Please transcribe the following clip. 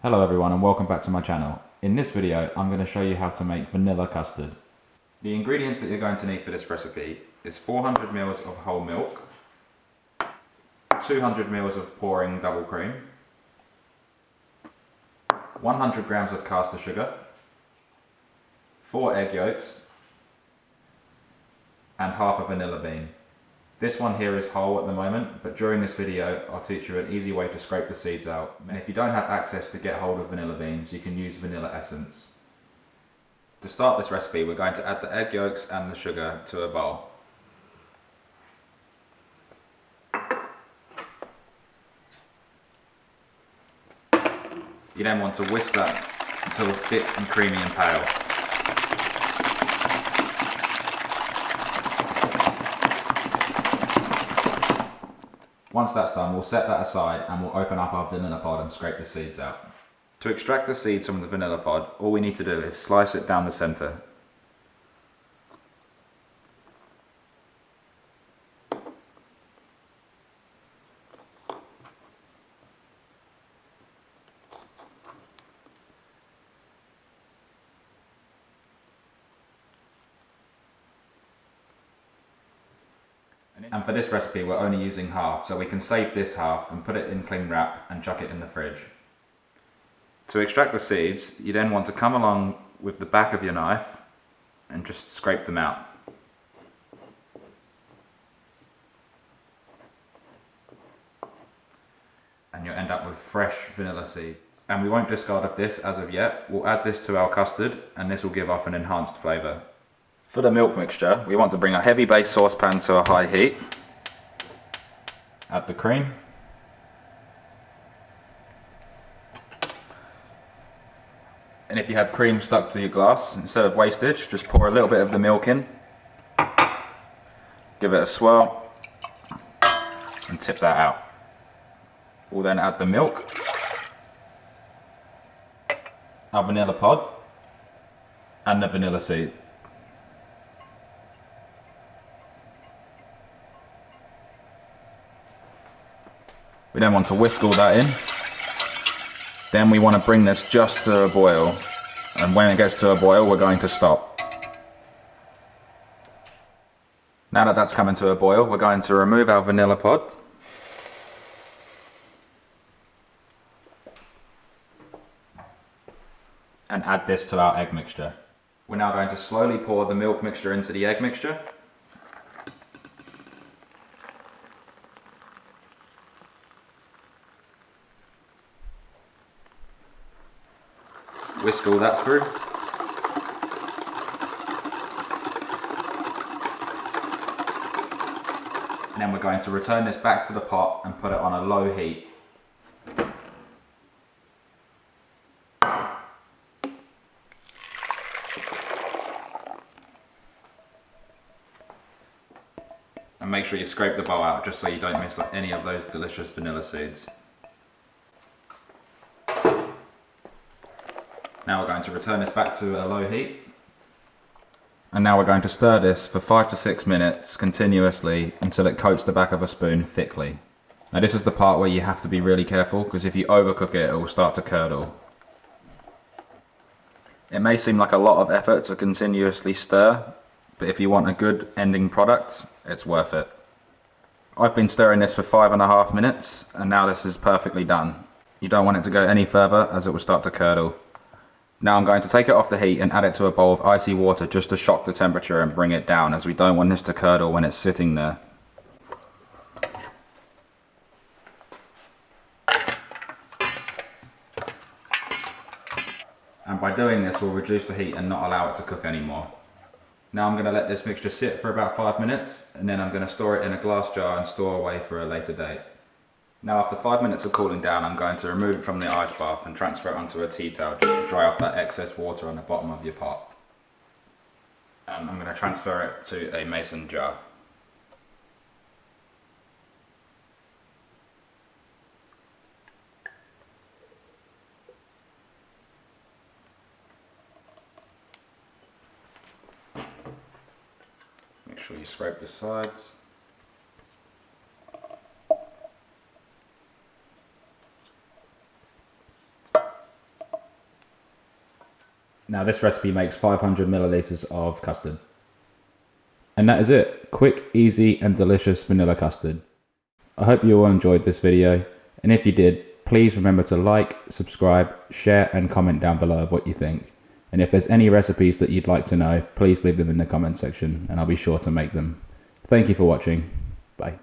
Hello everyone and welcome back to my channel. In this video I'm going to show you how to make vanilla custard. The ingredients that you're going to need for this recipe is 400 ml of whole milk, 200 ml of pouring double cream, 100 grams of caster sugar, 4 egg yolks and half a vanilla bean. This one here is whole at the moment, but during this video I'll teach you an easy way to scrape the seeds out. And if you don't have access to get hold of vanilla beans, you can use vanilla essence. To start this recipe, we're going to add the egg yolks and the sugar to a bowl. You then want to whisk that until it's thick and creamy and pale. Once that's done, we'll set that aside and we'll open up our vanilla pod and scrape the seeds out. To extract the seeds from the vanilla pod, all we need to do is slice it down the centre. And for this recipe we're only using half, so we can save this half and put it in cling wrap and chuck it in the fridge. To extract the seeds, you then want to come along with the back of your knife and just scrape them out. And you'll end up with fresh vanilla seeds. And we won't discard of this as of yet. We'll add this to our custard and this will give off an enhanced flavour. For the milk mixture, we want to bring a heavy base saucepan to a high heat. Add the cream. And if you have cream stuck to your glass, instead of wastage, just pour a little bit of the milk in. Give it a swirl and tip that out. We'll then add the milk, our vanilla pod and the vanilla seed. We then want to whisk all that in. Then we want to bring this just to a boil. And when it gets to a boil, we're going to stop. Now that that's coming to a boil, we're going to remove our vanilla pod. And add this to our egg mixture. We're now going to slowly pour the milk mixture into the egg mixture. Whisk all that through. And then we're going to return this back to the pot and put it on a low heat. And make sure you scrape the bowl out just so you don't miss any of those delicious vanilla seeds. Now we're going to return this back to a low heat. And now we're going to stir this for 5 to 6 minutes continuously until it coats the back of a spoon thickly. Now this is the part where you have to be really careful, because if you overcook it, it will start to curdle. It may seem like a lot of effort to continuously stir, but if you want a good ending product, it's worth it. I've been stirring this for 5.5 minutes and now this is perfectly done. You don't want it to go any further as it will start to curdle. Now I'm going to take it off the heat and add it to a bowl of icy water just to shock the temperature and bring it down, as we don't want this to curdle when it's sitting there. And by doing this we'll reduce the heat and not allow it to cook anymore. Now I'm going to let this mixture sit for about 5 minutes and then I'm going to store it in a glass jar and store away for a later date. Now after 5 minutes of cooling down, I'm going to remove it from the ice bath and transfer it onto a tea towel just to dry off that excess water on the bottom of your pot. And I'm going to transfer it to a mason jar. Make sure you scrape the sides. Now this recipe makes 500 milliliters of custard. And that is it. Quick, easy and delicious vanilla custard. I hope you all enjoyed this video, and if you did, please remember to like, subscribe, share and comment down below of what you think. And if there's any recipes that you'd like to know, please leave them in the comment section and I'll be sure to make them. Thank you for watching. Bye.